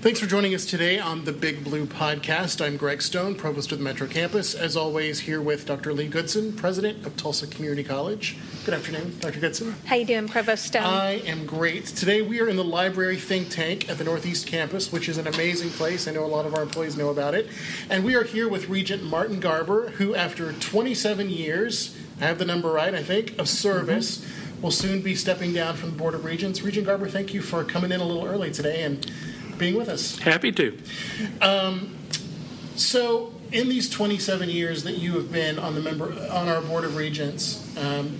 Thanks for joining us today on the Big Blue Podcast. I'm Greg Stone, Provost of the Metro Campus. As always, here with Dr. Leigh Goodson, President of Tulsa Community College. Good afternoon, Dr. Goodson. How you doing, Provost Stone? I am great. Today we are in the library think tank at the Northeast Campus, which is an amazing place. I know a lot of our employees know about it. And we are here with Regent Martin Garber, who after 27 years, I have the number right, I think, of service, will soon be stepping down from the Board of Regents. Regent Garber, thank you for coming in a little early today and being with us. Happy to. So in these 27 years that you have been on our Board of Regents,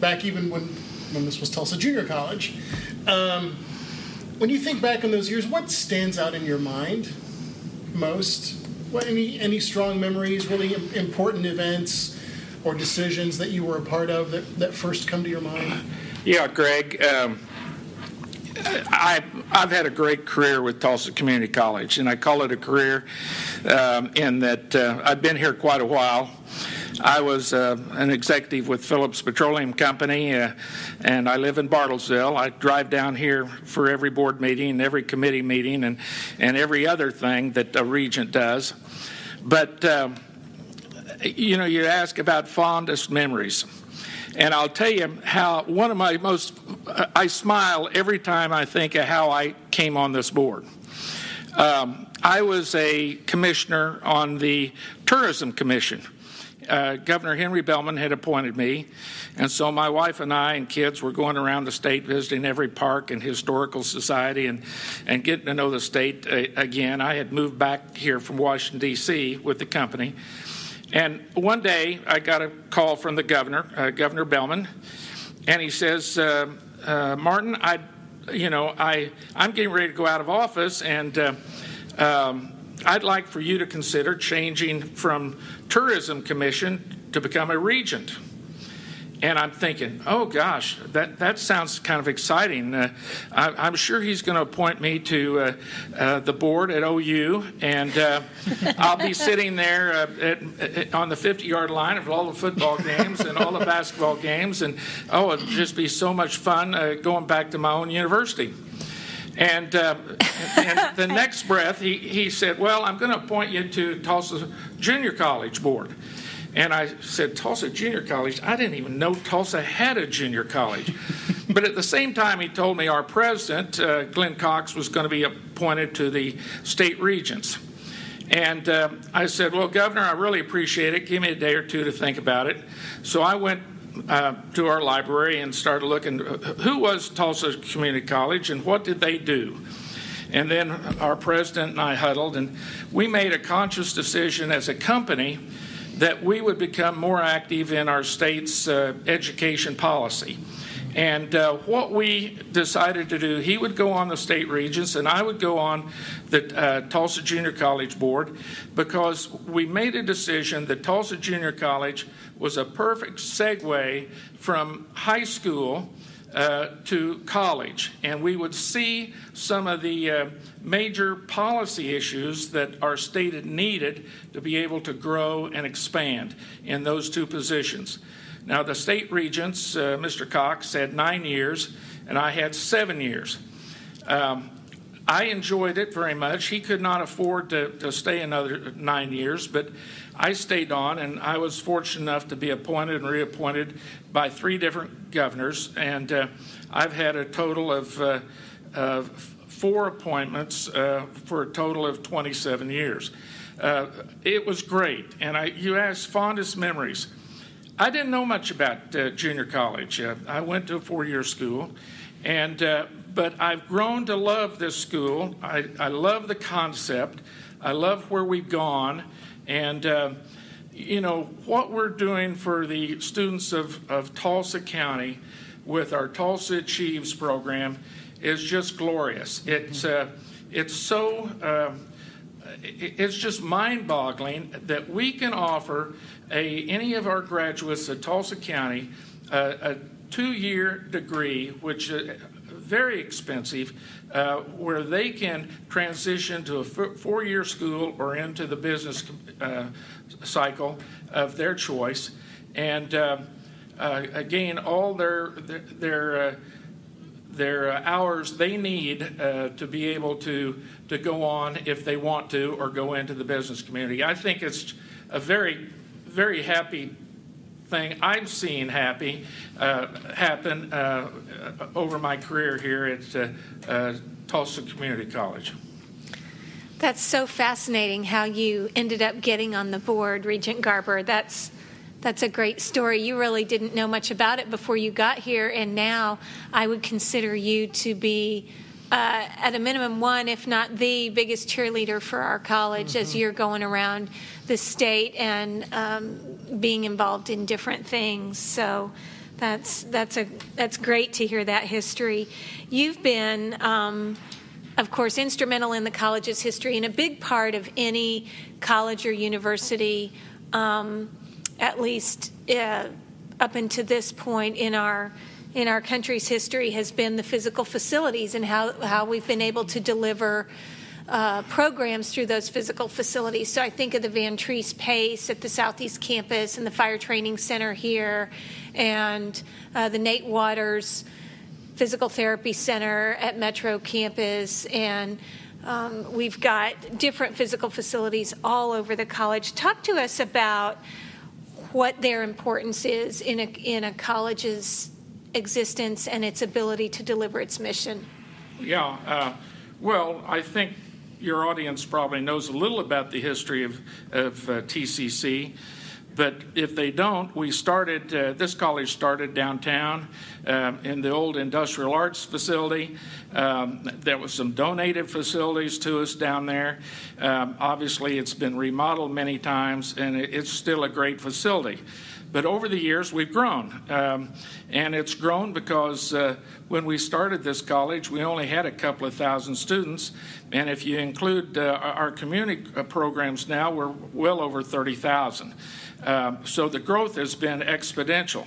back even when this was Tulsa Junior College, when you think back on those years, what stands out in your mind most? Any strong memories, really important events or decisions that you were a part of that first come to your mind? Yeah, Greg, I've had a great career with Tulsa Community College, and I call it a career in that I've been here quite a while. I was an executive with Phillips Petroleum Company, and I live in Bartlesville. I drive down here for every board meeting, every committee meeting, and every other thing that a regent does. But, you ask about fondest memories. And I'll tell you how one of my I smile every time I think of how I came on this board. I was a commissioner on the Tourism Commission. Governor Henry Bellman had appointed me, and so my wife and I and kids were going around the state visiting every park and historical society and getting to know the state again. I had moved back here from Washington, D.C. with the company. And one day I got a call from the governor, Governor Bellman, and he says, Martin, I'm getting ready to go out of office, and I'd like for you to consider changing from Tourism Commission to become a regent. And I'm thinking, oh gosh, that sounds kind of exciting. I'm sure he's going to appoint me to the board at OU, and I'll be sitting there on the 50-yard line of all the football games and all the basketball games, and it'll just be so much fun going back to my own university. And the next breath, he said, well, I'm going to appoint you to Tulsa Junior College Board. And I said, Tulsa Junior College? I didn't even know Tulsa had a junior college. But at the same time, he told me our president, Glenn Cox, was going to be appointed to the state regents. And I said, well, Governor, I really appreciate it. Give me a day or two to think about it. So I went to our library and started looking, who was Tulsa Community College and what did they do? And then our president and I huddled, and we made a conscious decision as a company that we would become more active in our state's education policy. And what we decided to do, he would go on the state regents and I would go on the Tulsa Junior College Board, because we made a decision that Tulsa Junior College was a perfect segue from high school to college, and we would see some of the major policy issues that our state had needed to be able to grow and expand in those two positions. Now, the state regents, Mr. Cox, had 9 years, and I had 7 years. I enjoyed it very much. He could not afford to stay another 9 years, but I stayed on, and I was fortunate enough to be appointed and reappointed by 3 different governors, and I've had a total of 4 appointments for a total of 27 years. It was great, and you asked fondest memories. I didn't know much about junior college. I went to a 4-year school, but I've grown to love this school. I love the concept. I love where we've gone. And, what we're doing for the students of Tulsa County with our Tulsa Achieves program is just glorious. It's just mind-boggling that we can offer any of our graduates at Tulsa County a 2-year degree, which is very expensive, where they can transition to a 4-year school or into the business cycle of their choice, and again, all their their hours they need to be able to go on if they want to or go into the business community. I think it's a very, very happy thing I've seen happen over my career here at Tulsa Community College. That's so fascinating how you ended up getting on the board, Regent Garber. That's a great story. You really didn't know much about it before you got here, and now I would consider you to be, at a minimum, one, if not the biggest cheerleader for our college as you're going around the state and being involved in different things. So that's great to hear that history. You've been, of course, instrumental in the college's history and a big part of any college or university, at least up until this point in our country's history, has been the physical facilities and how we've been able to deliver programs through those physical facilities. So I think of the Van Treese Pace at the Southeast Campus and the Fire Training Center here, and the Nate Waters Physical Therapy Center at Metro Campus, and we've got different physical facilities all over the college. Talk to us about what their importance is in a college's existence and its ability to deliver its mission. Yeah, well, I think your audience probably knows a little about the history of TCC, but if they don't, this college started downtown in the old Industrial Arts facility. There was some donated facilities to us down there. Obviously, it's been remodeled many times, and it's still a great facility. But over the years, we've grown. And it's grown because when we started this college, we only had a couple of thousand students. And if you include our community programs now, we're well over 30,000. So the growth has been exponential.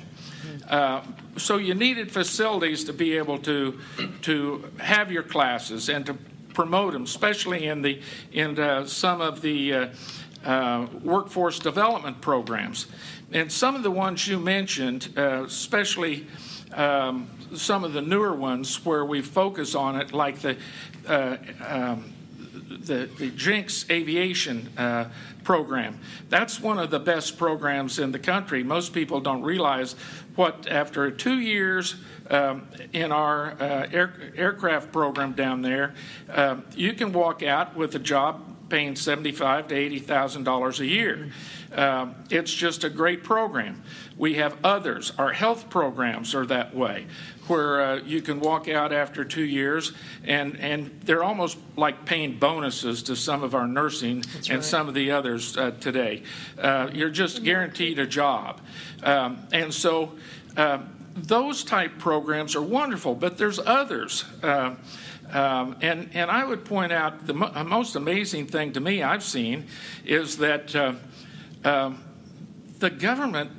So you needed facilities to be able to have your classes and to promote them, especially in some of the workforce development programs. And some of the ones you mentioned, especially some of the newer ones where we focus on it, like the Jinx Aviation program. That's one of the best programs in the country. Most people don't realize what, after 2 years in our aircraft program down there, you can walk out with a job paying $75,000 to $80,000 a year. It's just a great program. We have others. Our health programs are that way, where you can walk out after 2 years, and they're almost like paying bonuses to some of our nursing and some of the others today. You're just guaranteed a job. And so those type programs are wonderful, but there's others. And I would point out the most amazing thing to me I've seen is that the government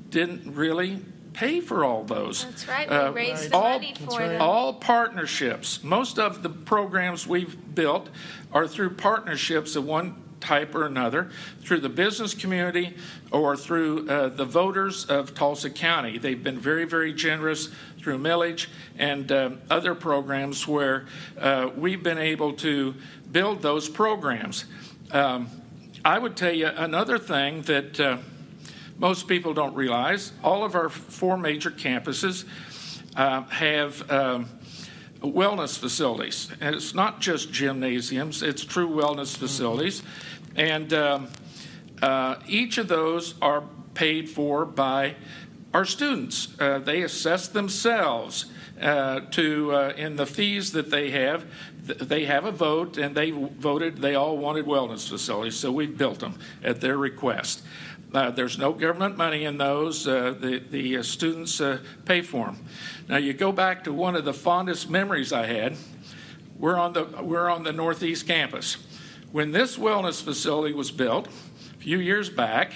didn't really pay for all those. That's right. We raised the money for them. All partnerships. Most of the programs we've built are through partnerships of one type or another, through the business community or through the voters of Tulsa County. They've been very, very generous through millage and other programs where we've been able to build those programs. I would tell you another thing that most people don't realize. All of our 4 major campuses have wellness facilities. And it's not just gymnasiums, it's true wellness facilities. And each of those are paid for by our students. They assess themselves in the fees that they have. They have a vote, and they voted. They all wanted wellness facilities, so we built them at their request. There's no government money in those. The students pay for them. Now, you go back to one of the fondest memories I had. We're on the Northeast campus. When this wellness facility was built a few years back,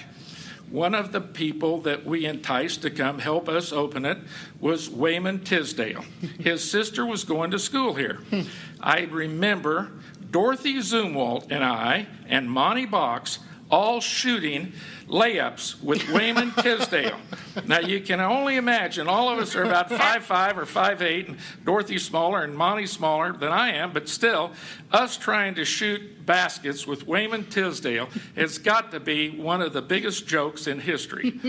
one of the people that we enticed to come help us open it was Wayman Tisdale. His sister was going to school here. I remember Dorothy Zumwalt and I and Monty Box all shooting layups with Wayman Tisdale. Now, you can only imagine, all of us are about 5'5" or 5'8", and Dorothy's smaller and Monty's smaller than I am, but still, us trying to shoot baskets with Wayman Tisdale has got to be one of the biggest jokes in history.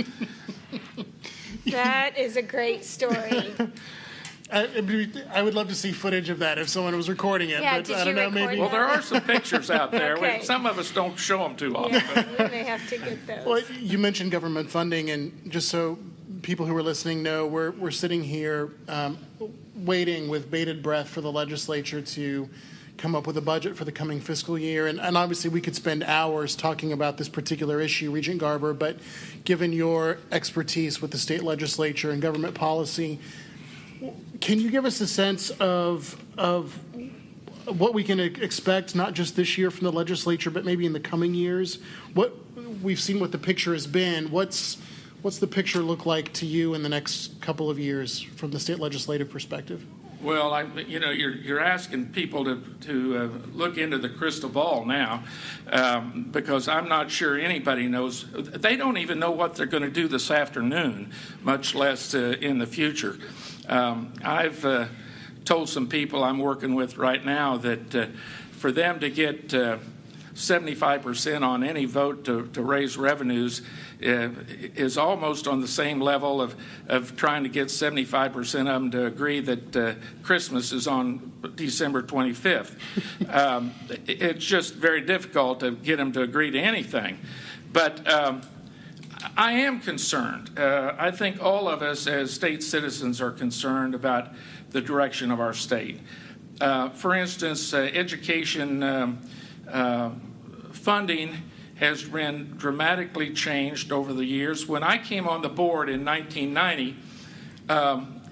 That is a great story. I would love to see footage of that if someone was recording it. Yeah, but did I don't you know, record maybe. it? Well, there are some pictures out there. Okay. Some of us don't show them too often. Yeah, we may have to get those. Well, you mentioned government funding, and just so people who are listening know, we're sitting here waiting with bated breath for the legislature to come up with a budget for the coming fiscal year. And obviously we could spend hours talking about this particular issue, Regent Garber, but given your expertise with the state legislature and government policy, can you give us a sense of what we can expect, not just this year from the legislature, but maybe in the coming years? What we've seen, what the picture has been. What's the picture look like to you in the next couple of years from the state legislative perspective? Well, you're asking people to look into the crystal ball now, because I'm not sure anybody knows. They don't even know what they're going to do this afternoon, much less in the future. I've told some people I'm working with right now that for them to get 75% on any vote to raise revenues is almost on the same level of trying to get 75% of them to agree that Christmas is on December 25th. It's just very difficult to get them to agree to anything. But I am concerned. I think all of us as state citizens are concerned about the direction of our state. For instance, education funding has been dramatically changed over the years. When I came on the board in 1990,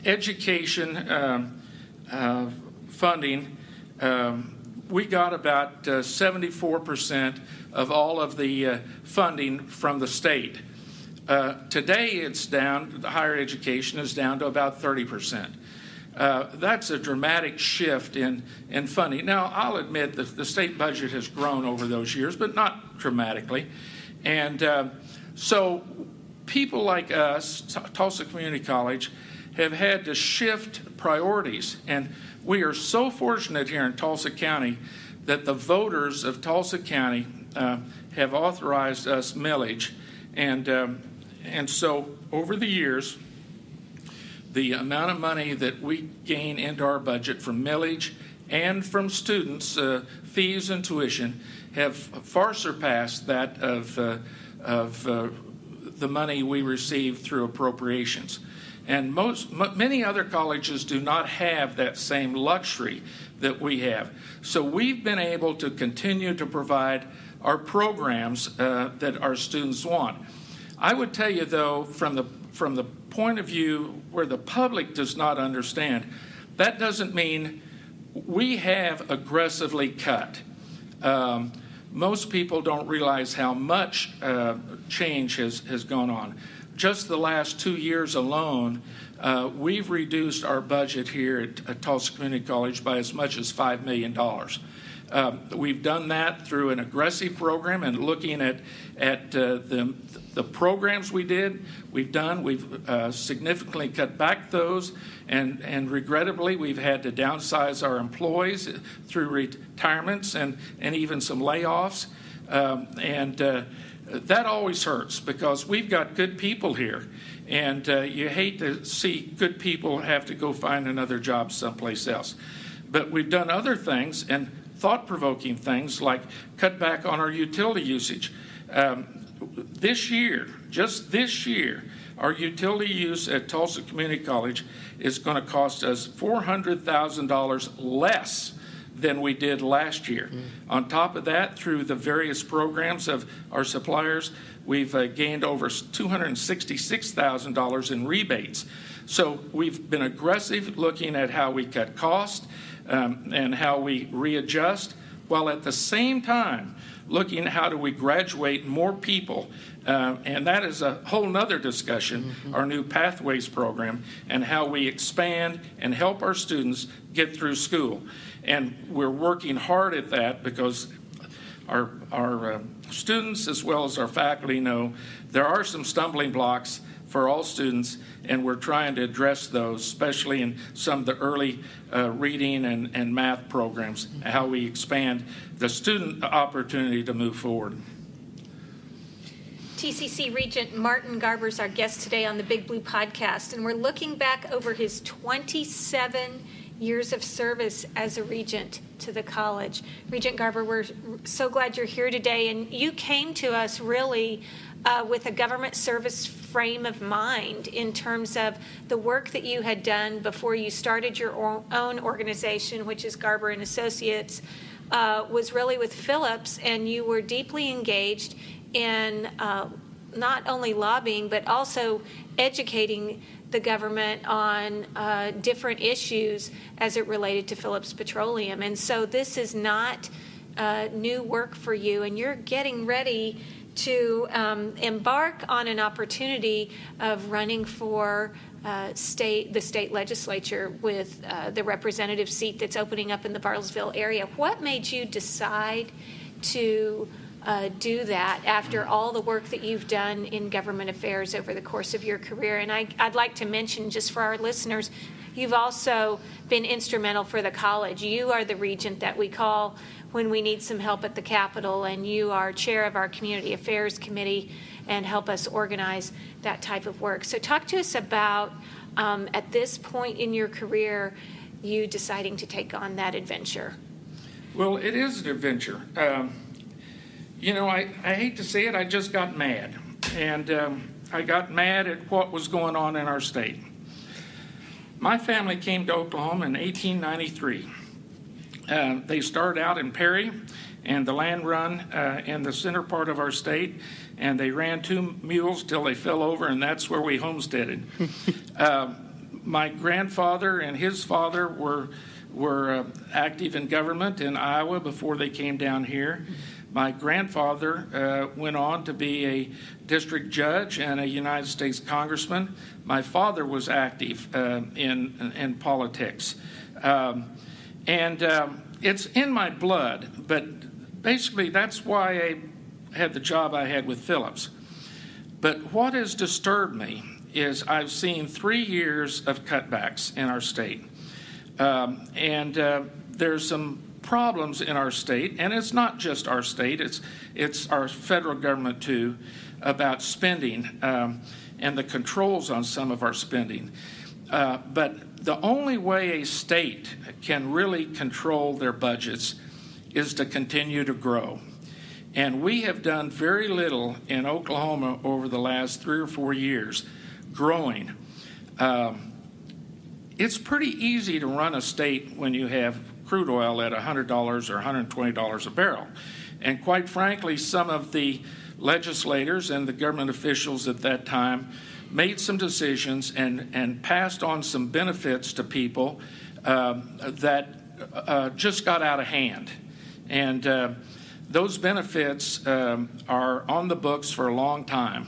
education funding, we got about 74% of all of the funding from the state. Today it's down, higher education is down to about 30%. That's a dramatic shift in funding. Now, I'll admit that the state budget has grown over those years, but not dramatically. And so people like us, Tulsa Community College, have had to shift priorities. And we are so fortunate here in Tulsa County that the voters of Tulsa County have authorized us millage. And so over the years, the amount of money that we gain into our budget from millage and from students' fees and tuition have far surpassed that of the money we receive through appropriations. And many other colleges do not have that same luxury that we have. So we've been able to continue to provide our programs that our students want. I would tell you, though, from the point of view where the public does not understand, that doesn't mean we have aggressively cut. Most people don't realize how much change has gone on. Just the last 2 years alone, we've reduced our budget here at Tulsa Community College by as much as $5 million. We've done that through an aggressive program and looking at the programs we've significantly cut back those, and regrettably we've had to downsize our employees through retirements and even some layoffs, and that always hurts because we've got good people here, and you hate to see good people have to go find another job someplace else. But we've done other things and thought-provoking things like cut back on our utility usage. Just this year, our utility use at Tulsa Community College is going to cost us $400,000 less than we did last year. On top of that, through the various programs of our suppliers, we've gained over $266,000 in rebates. So we've been aggressive looking at how we cut costs and how we readjust, while at the same time looking at how do we graduate more people. And that is a whole nother discussion, our new Pathways program, and how we expand and help our students get through school. And we're working hard at that because our students as well as our faculty know, there are some stumbling blocks for all students, and we're trying to address those, especially in some of the early reading and math programs, how we expand the student opportunity to move forward. TCC Regent Martin Garber is our guest today on the Big Blue Podcast, and we're looking back over his 27 years of service as a regent to the college. Regent Garber, we're so glad you're here today, and you came to us really with a government service frame of mind in terms of the work that you had done before you started your own organization, which is Garber and Associates, was really with Phillips, and you were deeply engaged in not only lobbying but also educating the government on different issues as it related to Phillips Petroleum. And so this is not new work for you, and you're getting ready to embark on an opportunity of running for the state legislature with the representative seat that's opening up in the Bartlesville area. What made you decide to do that after all the work that you've done in government affairs over the course of your career? And I'd like to mention, just for our listeners, you've also been instrumental for the college. You are the regent that we call when we need some help at the Capitol, and you are chair of our Community Affairs Committee and help us organize that type of work. So talk to us about, at this point in your career, you deciding to take on that adventure. Well, it is an adventure. I hate to say it, I just got mad. And I got mad at what was going on in our state. My family came to Oklahoma in 1893. They started out in Perry and the land run in the center part of our state, and they ran 2 mules till they fell over, and that's where we homesteaded. My grandfather and his father were active in government in Iowa before they came down here. My grandfather went on to be a district judge and a United States congressman. My father was active in politics. It's in my blood, but basically that's why I had the job I had with Phillips. But what has disturbed me is I've seen 3 years of cutbacks in our state. There's some problems in our state, and it's not just our state, it's our federal government too, about spending and the controls on some of our spending. But the only way a state can really control their budgets is to continue to grow. And we have done very little in Oklahoma over the last 3 or 4 years growing. It's pretty easy to run a state when you have crude oil at $100 or $120 a barrel. And quite frankly, some of the legislators and the government officials at that time made some decisions and passed on some benefits to people that just got out of hand. And those benefits are on the books for a long time.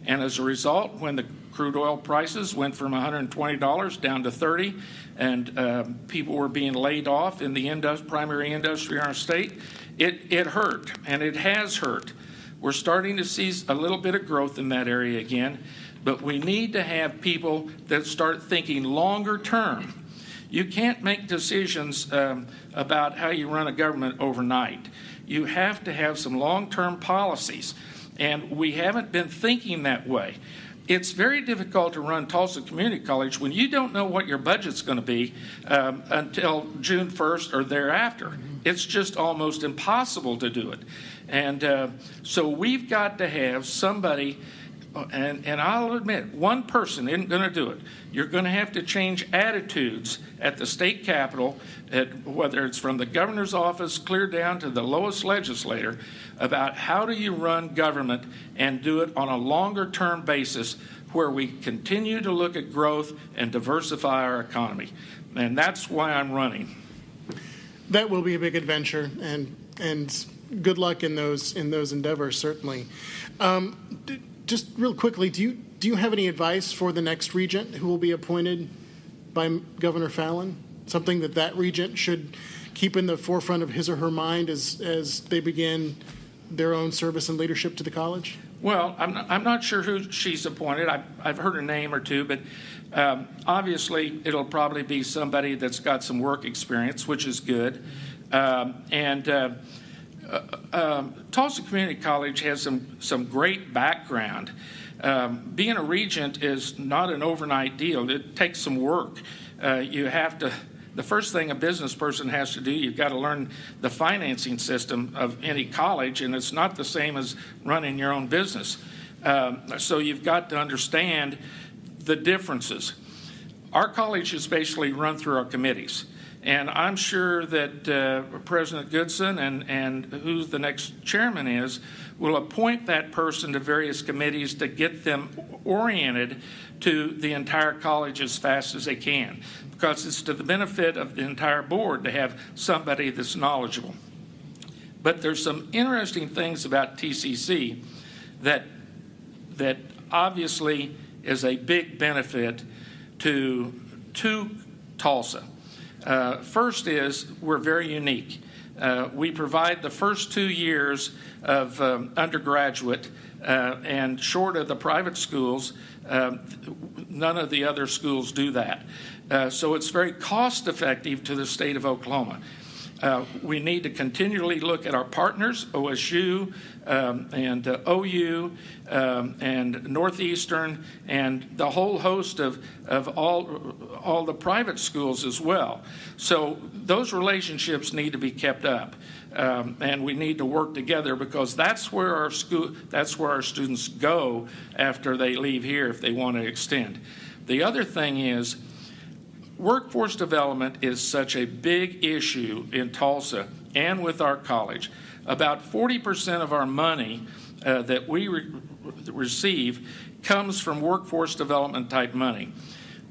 And as a result, when the crude oil prices went from $120 down to $30, and people were being laid off in the primary industry in our state, it hurt, and it has hurt. We're starting to see a little bit of growth in that area again, but we need to have people that start thinking longer term. You can't make decisions about how you run a government overnight. You have to have some long-term policies, and we haven't been thinking that way. It's very difficult to run Tulsa Community College when you don't know what your budget's going to be until June 1st or thereafter. It's just almost impossible to do it. And so we've got to have somebody, and I'll admit, one person isn't going to do it. You're going to have to change attitudes at the state capitol, whether it's from the governor's office clear down to the lowest legislator, about how do you run government and do it on a longer-term basis where we continue to look at growth and diversify our economy. And that's why I'm running. That will be a big adventure, and good luck in those endeavors, certainly. Just real quickly, do you have any advice for the next regent who will be appointed by Governor Fallin? Something that regent should keep in the forefront of his or her mind as they begin their own service and leadership to the college? Well, I'm not sure who she's appointed. I've heard a name or two, but obviously it'll probably be somebody that's got some work experience, which is good. Tulsa Community College has some great background. Being a regent is not an overnight deal. It takes some work. The first thing a business person has to do, you've got to learn the financing system of any college, and it's not the same as running your own business. So you've got to understand the differences. Our college is basically run through our committees. And I'm sure that President Goodson and who the next chairman is will appoint that person to various committees to get them oriented to the entire college as fast as they can, because it's to the benefit of the entire board to have somebody that's knowledgeable. But there's some interesting things about TCC that obviously is a big benefit to Tulsa. First is we're very unique. We provide the first 2 years of undergraduate, and short of the private schools, none of the other schools do that. So it's very cost effective to the state of Oklahoma. We need to continually look at our partners, OSU and OU and Northeastern, and the whole host of all the private schools as well. So those relationships need to be kept up, and we need to work together, because that's where our students go after they leave here if they want to extend. The other thing is, workforce development is such a big issue in Tulsa and with our college. About 40% of our money that we receive comes from workforce development type money.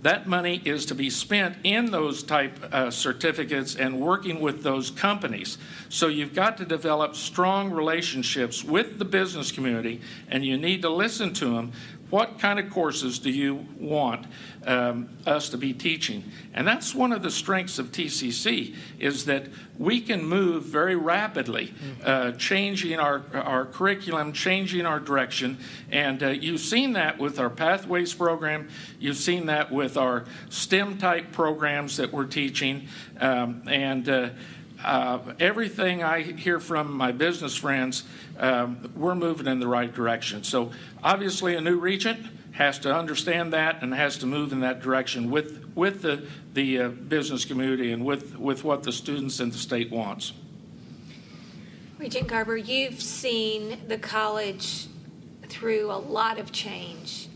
That money is to be spent in those type certificates and working with those companies. So you've got to develop strong relationships with the business community, and you need to listen to them. What kind of courses do you want us to be teaching? And that's one of the strengths of TCC, is that we can move very rapidly, changing our curriculum, changing our direction. And you've seen that with our Pathways program. You've seen that with our STEM-type programs that we're teaching. Everything I hear from my business friends, we're moving in the right direction. So obviously a new regent has to understand that and has to move in that direction with the business community and with what the students and the state wants. Regent Garber, you've seen the college through a lot of change.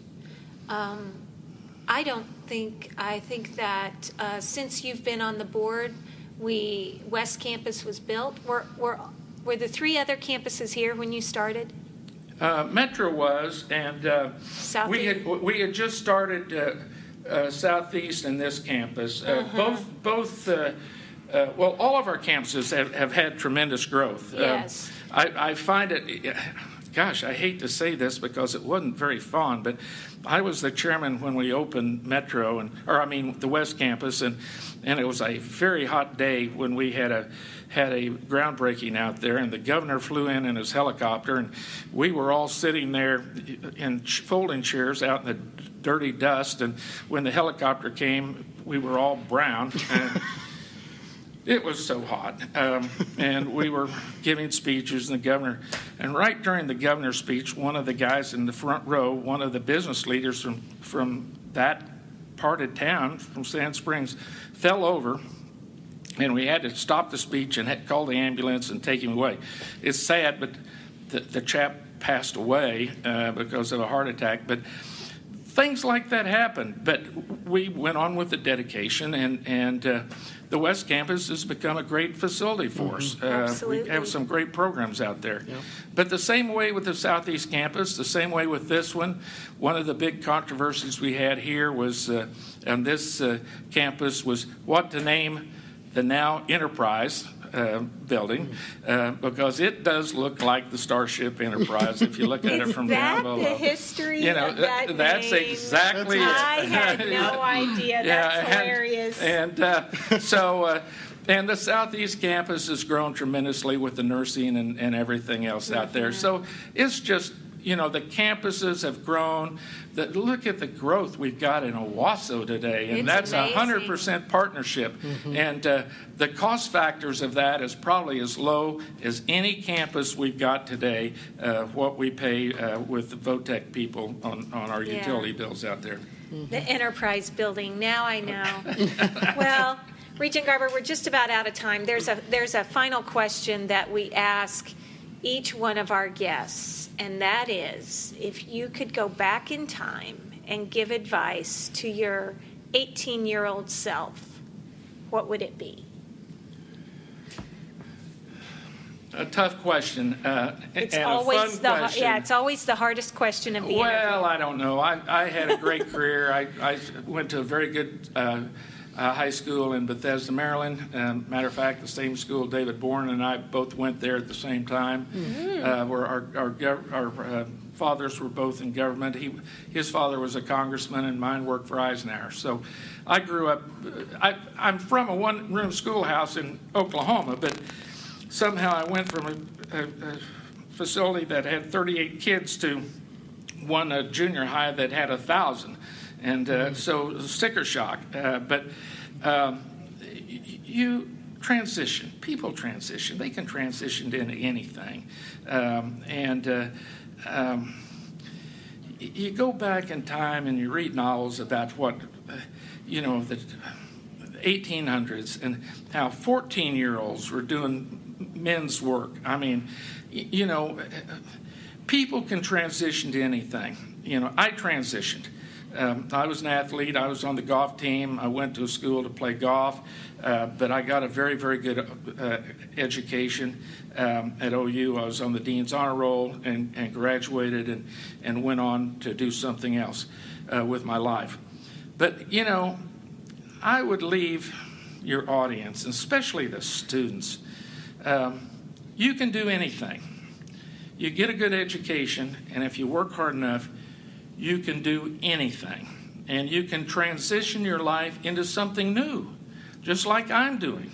I think that since you've been on the board, West Campus was built. Were the 3 other campuses here when you started? Metro was, and we had just started Southeast and this campus. Both all of our campuses have had tremendous growth. Yes. I find it. Gosh, I hate to say this because it wasn't very fun, but I was the chairman when we opened Metro, the West Campus, and it was a very hot day when we had a groundbreaking out there, and the governor flew in his helicopter, and we were all sitting there in folding chairs out in the dirty dust, and when the helicopter came, we were all brown. And it was so hot, and we were giving speeches, and the governor, and right during the governor's speech, one of the guys in the front row, one of the business leaders from that part of town, from Sand Springs, fell over, and we had to stop the speech and call the ambulance and take him away. It's sad, but the chap passed away because of a heart attack, but things like that happen. But we went on with the dedication, and the West Campus has become a great facility for us. We have some great programs out there. Yep. But the same way with the Southeast Campus, the same way with this one, one of the big controversies we had here was on this campus was what to name the now Enterprise building, because it does look like the Starship Enterprise if you look at it from down below. Is that the history of that that's name? exactly it. I had no idea. That's hilarious. So And the Southeast campus has grown tremendously with the nursing and everything else out there. So it's just, the campuses have grown. Look at the growth we've got in Owasso today, and that's amazing. 100% partnership. And the cost factors of that is probably as low as any campus we've got today, what we pay with the VOTEC people on our utility bills out there. The Enterprise building. Now I know. Well, Regent Garber, we're just about out of time. There's a final question that we ask each one of our guests, and that is, if you could go back in time and give advice to your 18-year-old self, what would it be? A tough question, It's and always a fun question. it's always the hardest question of the interview. Well, I don't know. I had a great career. I went to a very good high school in Bethesda, Maryland. Matter of fact, the same school David Bourne and I both went there at the same time. Where our fathers were both in government. His father was a congressman, and mine worked for Eisenhower. So I grew up. I'm from a one-room schoolhouse in Oklahoma, but somehow I went from a facility that had 38 kids to one junior high that had 1,000. And so sticker shock. But you transition. People transition. They can transition into anything. You go back in time and you read novels about what, the 1800s and how 14-year-olds were doing men's work. I mean, people can transition to anything. I transitioned. I was an athlete. I was on the golf team. I went to a school to play golf, but I got a very, very good education at OU. I was on the Dean's Honor Roll and graduated and went on to do something else with my life. But, I would leave your audience, especially the students, you can do anything. You get a good education, and if you work hard enough, you can do anything, and you can transition your life into something new, just like I'm doing.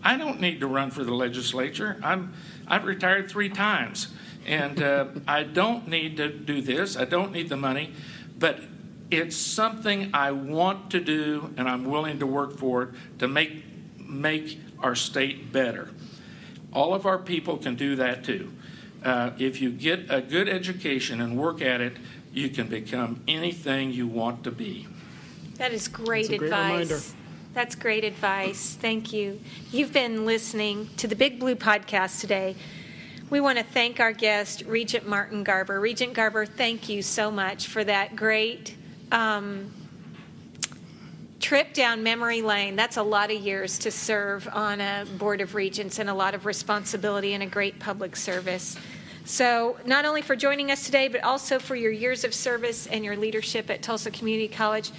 I don't need to run for the legislature. I've retired 3 times, and I don't need to do this. I don't need the money, but it's something I want to do, and I'm willing to work for it to make our state better. All of our people can do that too. If you get a good education and work at it, you can become anything you want to be. That is great That's a great advice. reminder. That's great advice. Thank you. You've been listening to the Big Blue Podcast today. We want to thank our guest, Regent Martin Garber. Regent Garber, thank you so much for that great trip down memory lane. That's a lot of years to serve on a Board of Regents and a lot of responsibility and a great public service. So not only for joining us today, but also for your years of service and your leadership at Tulsa Community College.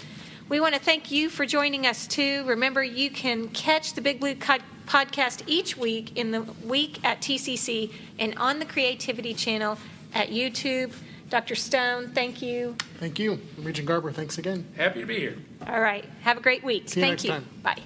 We want to thank you for joining us, too. Remember, you can catch the Big Blue Podcast each week in the week at TCC and on the Creativity channel at YouTube. Dr. Stone, thank you. Thank you. Regent Garber, thanks again. Happy to be here. All right. Have a great week. See you Thank next you. time. Bye.